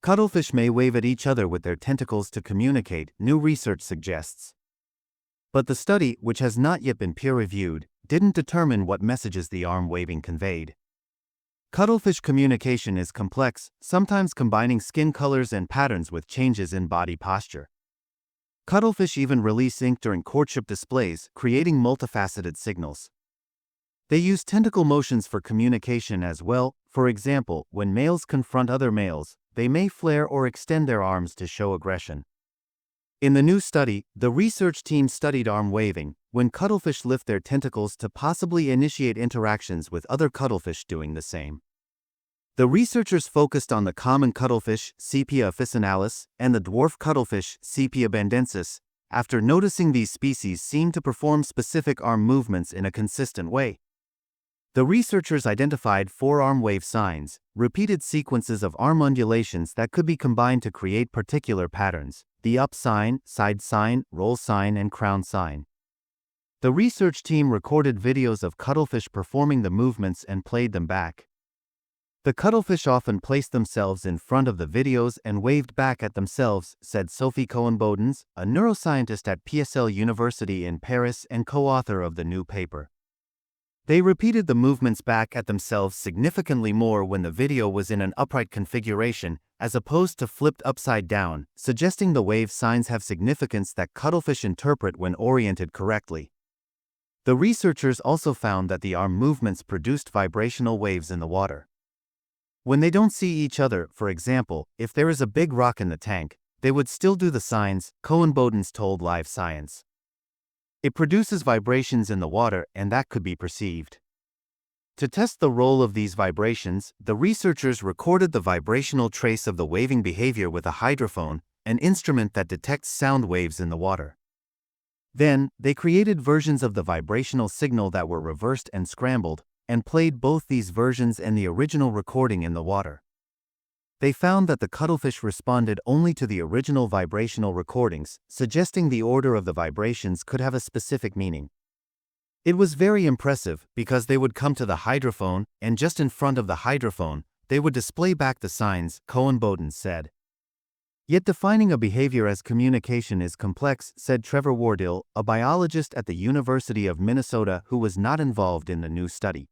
Cuttlefish may wave at each other with their tentacles to communicate, new research suggests. But the study, which has not yet been peer-reviewed, didn't determine what messages the arm waving conveyed. Cuttlefish communication is complex, sometimes combining skin colors and patterns with changes in body posture. Cuttlefish even release ink during courtship displays, creating multifaceted signals. They use tentacle motions for communication as well. For example, when males confront other males, they may flare or extend their arms to show aggression. In the new study, the research team studied arm waving, when cuttlefish lift their tentacles to possibly initiate interactions with other cuttlefish doing the same. The researchers focused on the common cuttlefish, Sepia officinalis, and the dwarf cuttlefish, Sepia bandensis, after noticing these species seem to perform specific arm movements in a consistent way. The researchers identified 4 arm wave signs, repeated sequences of arm undulations that could be combined to create particular patterns: the up sign, side sign, roll sign, and crown sign. The research team recorded videos of cuttlefish performing the movements and played them back. The cuttlefish often placed themselves in front of the videos and waved back at themselves, said Sophie Cohen-Bodens, a neuroscientist at PSL University in Paris and co-author of the new paper. They repeated the movements back at themselves significantly more when the video was in an upright configuration, as opposed to flipped upside down, suggesting the wave signs have significance that cuttlefish interpret when oriented correctly. The researchers also found that the arm movements produced vibrational waves in the water. When they don't see each other, for example, if there is a big rock in the tank, they would still do the signs, Cohen-Bodens told Live Science. It produces vibrations in the water, and that could be perceived. To test the role of these vibrations, the researchers recorded the vibrational trace of the waving behavior with a hydrophone, an instrument that detects sound waves in the water. Then, they created versions of the vibrational signal that were reversed and scrambled, and played both these versions and the original recording in the water. They found that the cuttlefish responded only to the original vibrational recordings, suggesting the order of the vibrations could have a specific meaning. It was very impressive because they would come to the hydrophone, and just in front of the hydrophone, they would display back the signs, Cohen-Bodens said. Yet defining a behavior as communication is complex, said Trevor Wardill, a biologist at the University of Minnesota who was not involved in the new study.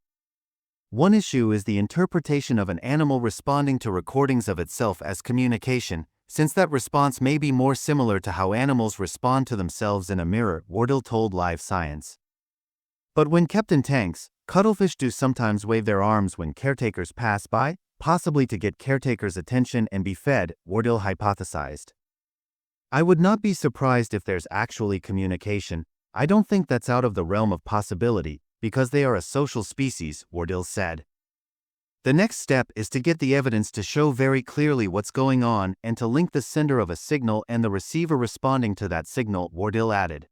One issue is the interpretation of an animal responding to recordings of itself as communication, since that response may be more similar to how animals respond to themselves in a mirror, Wardill told Live Science. But when kept in tanks, cuttlefish do sometimes wave their arms when caretakers pass by, possibly to get caretakers' attention and be fed, Wardill hypothesized. I would not be surprised if there's actually communication. I don't think that's out of the realm of possibility, because they are a social species, Wardill said. The next step is to get the evidence to show very clearly what's going on and to link the sender of a signal and the receiver responding to that signal, Wardill added.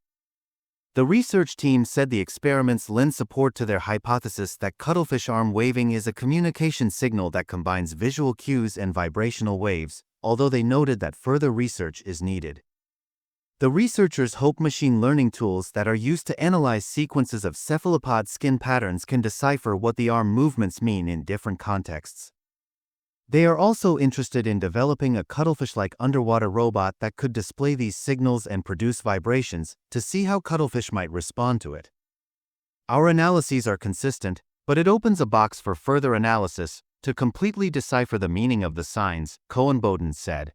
The research team said the experiments lend support to their hypothesis that cuttlefish arm waving is a communication signal that combines visual cues and vibrational waves, although they noted that further research is needed. The researchers hope machine learning tools that are used to analyze sequences of cephalopod skin patterns can decipher what the arm movements mean in different contexts. They are also interested in developing a cuttlefish-like underwater robot that could display these signals and produce vibrations to see how cuttlefish might respond to it. Our analyses are consistent, but it opens a box for further analysis to completely decipher the meaning of the signs, Cohen-Bodens said.